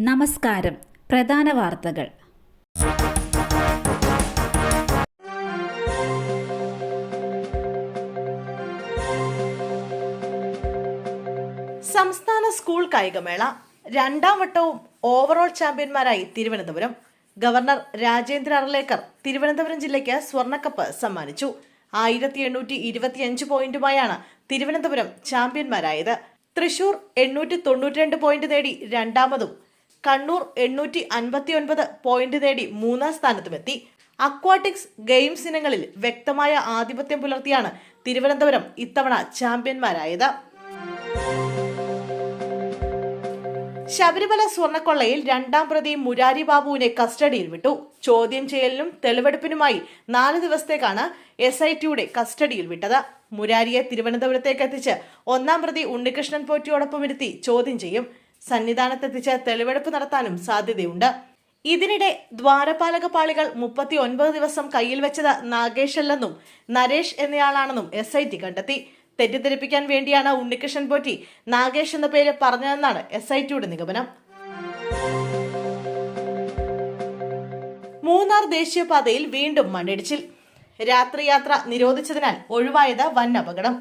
നമസ്കാരം. പ്രധാന വാർത്തകൾ. സംസ്ഥാന സ്കൂൾ കായികമേള രണ്ടാം വട്ടവും ഓവറോൾ ചാമ്പ്യന്മാരായി തിരുവനന്തപുരം. ഗവർണർ രാജേന്ദ്ര അർലേക്കർ തിരുവനന്തപുരം ജില്ലയ്ക്ക് സ്വർണ്ണക്കപ്പ് സമ്മാനിച്ചു. 1825 പോയിന്റുമായാണ് തിരുവനന്തപുരം ചാമ്പ്യന്മാരായത്. തൃശൂർ 892 പോയിന്റ് നേടി രണ്ടാമതും കണ്ണൂർ 859 പോയിന്റ് നേടി മൂന്നാം സ്ഥാനത്തുമെത്തി. അക്വാട്ടിക്സ് ഗെയിംസ് ഇനങ്ങളിൽ വ്യക്തമായ ആധിപത്യം പുലർത്തിയാണ് തിരുവനന്തപുരം ഇത്തവണ ചാമ്പ്യന്മാരായത്. ശബരിമല സ്വർണ്ണക്കൊള്ളയിൽ രണ്ടാം പ്രതി മുരാരി ബാബുവിനെ കസ്റ്റഡിയിൽ വിട്ടു. ചോദ്യം ചെയ്യലിനും തെളിവെടുപ്പിനുമായി 4 ദിവസത്തേക്കാണ് SITയുടെ കസ്റ്റഡിയിൽ വിട്ടത്. മുരാരിയെ തിരുവനന്തപുരത്തേക്ക് എത്തിച്ച് ഒന്നാം പ്രതി ഉണ്ണികൃഷ്ണൻ പോറ്റിയോടൊപ്പം ഇരുത്തി ചോദ്യം ചെയ്യും. സന്നിധാനത്തെത്തിച്ച് തെളിവെടുപ്പ് നടത്താനും സാധ്യതയുണ്ട്. ഇതിനിടെ ദ്വാരപാലക പാളികൾ 39 ദിവസം കയ്യിൽ വെച്ചത് നാഗേഷ് അല്ലെന്നും നരേഷ് എന്നയാളാണെന്നും SIT കണ്ടെത്തി. തെറ്റിദ്ധരിപ്പിക്കാൻ വേണ്ടിയാണ് ഉണ്ണികൃഷ്ണൻ പോറ്റി നാഗേഷ് എന്ന പേര് പറഞ്ഞതെന്നാണ് SITയുടെ നിഗമനം. മൂന്നാർ ദേശീയപാതയിൽ വീണ്ടും മണ്ണിടിച്ചിൽ. രാത്രിയാത്ര നിരോധിച്ചതിനാൽ ഒഴിവായത് വൻ അപകടം.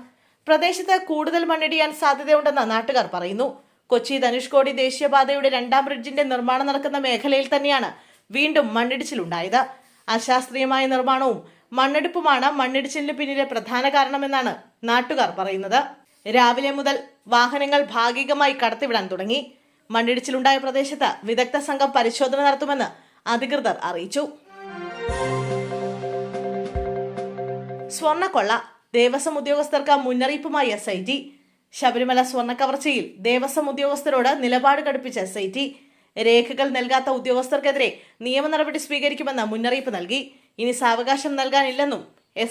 പ്രദേശത്ത് കൂടുതൽ മണ്ണിടിയാൻ സാധ്യതയുണ്ടെന്ന് നാട്ടുകാർ പറയുന്നു. കൊച്ചി ധനുഷ്കോടി ദേശീയപാതയുടെ 2ാം ബ്രിഡ്ജിന്റെ നിർമ്മാണം നടക്കുന്ന മേഖലയിൽ തന്നെയാണ് വീണ്ടും മണ്ണിടിച്ചിലുണ്ടായത്. അശാസ്ത്രീയമായ നിർമ്മാണവും മണ്ണെടുപ്പുമാണ് മണ്ണിടിച്ചിലിന് പിന്നിലെ പ്രധാന കാരണമെന്നാണ് നാട്ടുകാർ പറയുന്നത്. രാവിലെ മുതൽ വാഹനങ്ങൾ ഭാഗികമായി കടത്തിവിടാൻ തുടങ്ങി. മണ്ണിടിച്ചിലുണ്ടായ പ്രദേശത്ത് വിദഗ്ധ സംഘം പരിശോധന നടത്തുമെന്ന് അധികൃതർ അറിയിച്ചു. സ്വർണ്ണക്കൊള്ള ദേവസ്വം ഉദ്യോഗസ്ഥർക്ക് മുന്നറിയിപ്പുമായി SIT. ശബരിമല സ്വർണ്ണ കവർച്ചയിൽ ദേവസ്വം ഉദ്യോഗസ്ഥരോട് നിലപാട് കടുപ്പിച്ച SIT. രേഖകൾ നൽകാത്ത ഉദ്യോഗസ്ഥർക്കെതിരെ നിയമ നടപടി സ്വീകരിക്കുമെന്ന് മുന്നറിയിപ്പ് നൽകി. ഇനി സാവകാശം നൽകാനില്ലെന്നും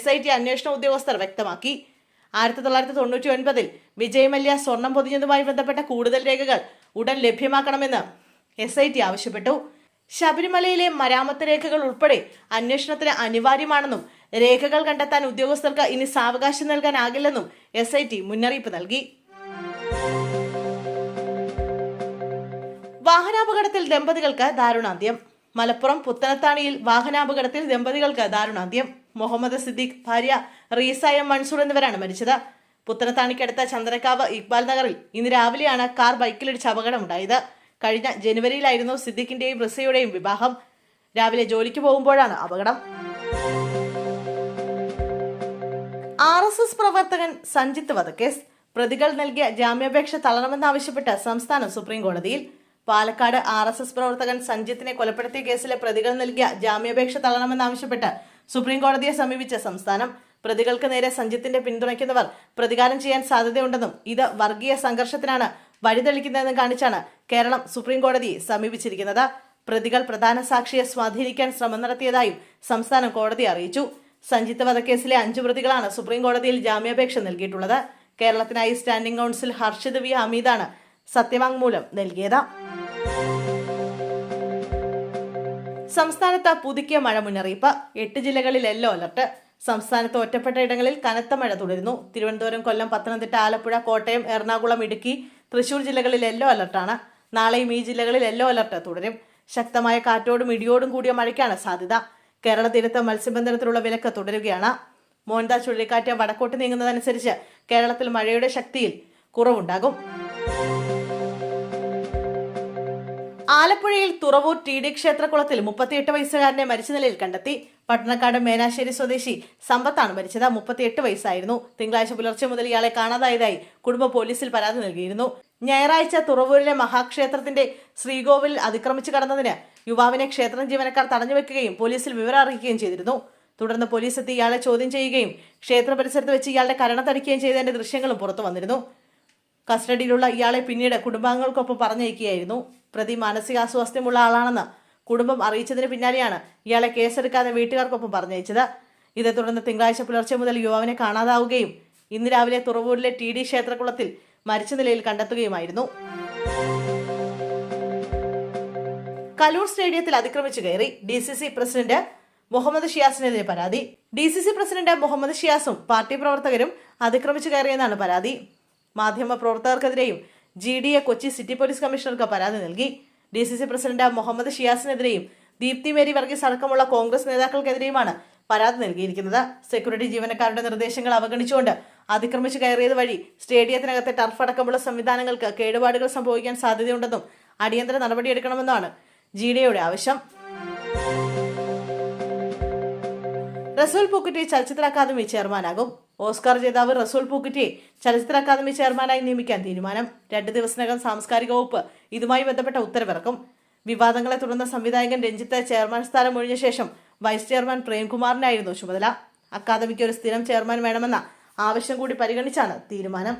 SIT അന്വേഷണ ഉദ്യോഗസ്ഥർ വ്യക്തമാക്കി. 1999 വിജയ് മല്യ സ്വർണം പൊതിഞ്ഞതുമായി ബന്ധപ്പെട്ട കൂടുതൽ രേഖകൾ ഉടൻ ലഭ്യമാക്കണമെന്ന് SIT ആവശ്യപ്പെട്ടു. ശബരിമലയിലെ മരാമത്ത് രേഖകൾ ഉൾപ്പെടെ അന്വേഷണത്തിന് അനിവാര്യമാണെന്നും രേഖകൾ കണ്ടെത്താൻ ഉദ്യോഗസ്ഥർക്ക് ഇനി സാവകാശം നൽകാനാകില്ലെന്നും SIT മുന്നറിയിപ്പ് നൽകി. വാഹനാപകടത്തിൽ ദമ്പതികൾക്ക് ദാരുണാന്ത്യം. മലപ്പുറം പുത്തനത്താണിയിൽ വാഹനാപകടത്തിൽ ദമ്പതികൾക്ക് ദാരുണാന്ത്യം. മുഹമ്മദ് സിദ്ദീഖ്, ഭാര്യ റീസ M മൻസൂർ എന്നിവരാണ് മരിച്ചത്. പുത്തനത്താണിക്കടുത്ത ചന്ദ്രക്കാവ് ഇക്ബാൽ നഗറിൽ ഇന്ന് രാവിലെയാണ് കാർ ബൈക്കിലിടിച്ച് അപകടമുണ്ടായത്. കഴിഞ്ഞ ജനുവരിയിലായിരുന്നു സിദ്ദീഖിന്റെയും റിസയുടെയും വിവാഹം. രാവിലെ ജോലിക്ക് പോകുമ്പോഴാണ് അപകടം. RSS പ്രവർത്തകൻ സഞ്ജിത്ത് വധക്കേസ്. പ്രതികൾ നൽകിയ ജാമ്യാപേക്ഷ തള്ളണമെന്നാവശ്യപ്പെട്ട് സംസ്ഥാനം സുപ്രീം കോടതിയിൽ. പാലക്കാട് RSS പ്രവർത്തകൻ സഞ്ജിത്തിനെ കൊലപ്പെടുത്തിയ കേസിലെ പ്രതികൾ നൽകിയ ജാമ്യാപേക്ഷ തള്ളണമെന്നാവശ്യപ്പെട്ട് സുപ്രീം കോടതിയെ സമീപിച്ച സംസ്ഥാനം പ്രതികൾക്ക് നേരെ സഞ്ജിത്തിന്റെ പിന്തുണയ്ക്കുന്നവർ പ്രതികാരം ചെയ്യാൻ സാധ്യതയുണ്ടെന്നും ഇത് വർഗീയ സംഘർഷത്തിനാണ് വഴിതെളിക്കുന്നതെന്നും കാണിച്ചാണ് കേരളം സുപ്രീം കോടതിയെ സമീപിച്ചിരിക്കുന്നത്. പ്രതികൾ പ്രധാന സാക്ഷിയെ സ്വാധീനിക്കാൻ ശ്രമം നടത്തിയതായും സംസ്ഥാനം കോടതിയെ അറിയിച്ചു. സഞ്ജിത്ത് വധക്കേസിലെ 5 പ്രതികളാണ് സുപ്രീം കോടതിയിൽ ജാമ്യാപേക്ഷ നൽകിയിട്ടുള്ളത്. കേരളത്തിനായി സ്റ്റാൻഡിംഗ് കൗൺസിൽ ഹർഷിദ് V ഹമീദാണ് സത്യവാങ്മൂലം നൽകിയത്. സംസ്ഥാനത്ത് പുതുക്കിയ മഴ മുന്നറിയിപ്പ്. 8 ജില്ലകളിൽ യെല്ലോ അലർട്ട്. സംസ്ഥാനത്ത് ഒറ്റപ്പെട്ട ഇടങ്ങളിൽ കനത്ത മഴ തുടരുന്നു. തിരുവനന്തപുരം, കൊല്ലം, പത്തനംതിട്ട, ആലപ്പുഴ, കോട്ടയം, എറണാകുളം, ഇടുക്കി, തൃശൂർ ജില്ലകളിൽ യെല്ലോ അലർട്ടാണ്. നാളെയും ഈ ജില്ലകളിൽ യെല്ലോ അലർട്ട് തുടരും. ശക്തമായ കാറ്റോടും ഇടിയോടും കൂടിയ മഴയ്ക്കാണ് സാധ്യത. കേരള തീരത്ത് മത്സ്യബന്ധനത്തിനുള്ള വിലക്ക് തുടരുകയാണ്. മോൻത ചുഴലിക്കാറ്റ് വടക്കോട്ട് നീങ്ങുന്നതനുസരിച്ച് കേരളത്തിൽ മഴയുടെ ശക്തിയിൽ കുറവുണ്ടാകും. ആലപ്പുഴയിൽ തുറവൂർ TD ക്ഷേത്രകുളത്തിൽ 38 വയസ്സുകാരനെ മരിച്ച നിലയിൽ കണ്ടെത്തി. പട്ടണക്കാട് മേനാശ്ശേരി സ്വദേശി സമ്പത്താണ് മരിച്ചത്. 38 വയസ്സായിരുന്നു. തിങ്കളാഴ്ച പുലർച്ചെ മുതൽ ഇയാളെ കാണാതായതായി കുടുംബം പോലീസിൽ പരാതി നൽകിയിരുന്നു. ഞായറാഴ്ച തുറവൂരിലെ മഹാക്ഷേത്രത്തിന്റെ ശ്രീകോവിലിൽ അതിക്രമിച്ചു കടന്നതിന് യുവാവിനെ ക്ഷേത്രം ജീവനക്കാർ തടഞ്ഞുവെക്കുകയും പോലീസിൽ വിവരം അറിയിക്കുകയും ചെയ്തിരുന്നു. തുടർന്ന് പോലീസ് എത്തി ഇയാളെ ചോദ്യം ചെയ്യുകയും ക്ഷേത്ര പരിസരത്ത് വെച്ച് ഇയാളുടെ കരണത്തടിക്കുകയും ചെയ്തതിന്റെ ദൃശ്യങ്ങളും പുറത്തു വന്നിരുന്നു. കസ്റ്റഡിയിലുള്ള ഇയാളെ പിന്നീട് കുടുംബാംഗങ്ങൾക്കൊപ്പം പറഞ്ഞയക്കുകയായിരുന്നു. പ്രതി മാനസികാസ്വാസ്ഥ്യമുള്ള ആളാണെന്ന് കുടുംബം അറിയിച്ചതിന് പിന്നാലെയാണ് ഇയാളെ കേസെടുക്കാതെ വീട്ടുകാർക്കൊപ്പം പറഞ്ഞയച്ചത്. ഇതേ തുടർന്ന് തിങ്കളാഴ്ച പുലർച്ചെ മുതൽ യുവാവിനെ കാണാതാവുകയും ഇന്ന് രാവിലെ തുറവൂരിലെ TD ക്ഷേത്രകുളത്തിൽ മരിച്ച നിലയിൽ കണ്ടെത്തുകയുമായിരുന്നു. കലൂർ സ്റ്റേഡിയത്തിൽ അതിക്രമിച്ചു കയറി. DCC പ്രസിഡന്റ് മുഹമ്മദ് ഷിയാസിനെതിരെ പരാതി. DCC പ്രസിഡന്റ് മുഹമ്മദ് ഷിയാസും പാർട്ടി പ്രവർത്തകരും അതിക്രമിച്ചു കയറിയെന്നാണ് പരാതി. മാധ്യമ പ്രവർത്തകർക്കെതിരെയും GDA കൊച്ചി സിറ്റി പോലീസ് കമ്മീഷണർക്ക് പരാതി നൽകി. DCC പ്രസിഡന്റ് മുഹമ്മദ് ഷിയാസിനെതിരെയും ദീപ്തി മേരി വർഗീസ് അടക്കമുള്ള കോൺഗ്രസ് നേതാക്കൾക്കെതിരെയുമാണ് പരാതി നൽകിയിരിക്കുന്നത്. സെക്യൂരിറ്റി ജീവനക്കാരുടെ നിർദ്ദേശങ്ങൾ അവഗണിച്ചുകൊണ്ട് അതിക്രമിച്ചു കയറിയത് വഴി സ്റ്റേഡിയത്തിനകത്തെ ടർഫ് അടക്കമുള്ള സംവിധാനങ്ങൾക്ക് കേടുപാടുകൾ സംഭവിക്കാൻ സാധ്യതയുണ്ടെന്നും അടിയന്തര നടപടിയെടുക്കണമെന്നാണ് GDAയുടെ ആവശ്യം. റസൂൽ പൂക്കുറ്റി ചലച്ചിത്ര അക്കാദമി ചെയർമാനാകും. ഓസ്കാർ ജേതാവ് റസൂൽ പൂക്കുറ്റിയെ ചലച്ചിത്ര അക്കാദമി ചെയർമാനായി നിയമിക്കാൻ തീരുമാനം. 2 ദിവസത്തിനകം സാംസ്കാരിക വകുപ്പ് ഇതുമായി ബന്ധപ്പെട്ട ഉത്തരവിറക്കും. വിവാദങ്ങളെ തുടർന്ന് സംവിധായകൻ രഞ്ജിത്ത് ചെയർമാൻ സ്ഥാനം ഒഴിഞ്ഞ ശേഷം വൈസ് ചെയർമാൻ പ്രേംകുമാറിനായിരുന്നു ചുമതല. അക്കാദമിക്ക് ഒരു സ്ഥിരം ചെയർമാൻ വേണമെന്ന ആവശ്യം കൂടി പരിഗണിച്ചാണ് തീരുമാനം.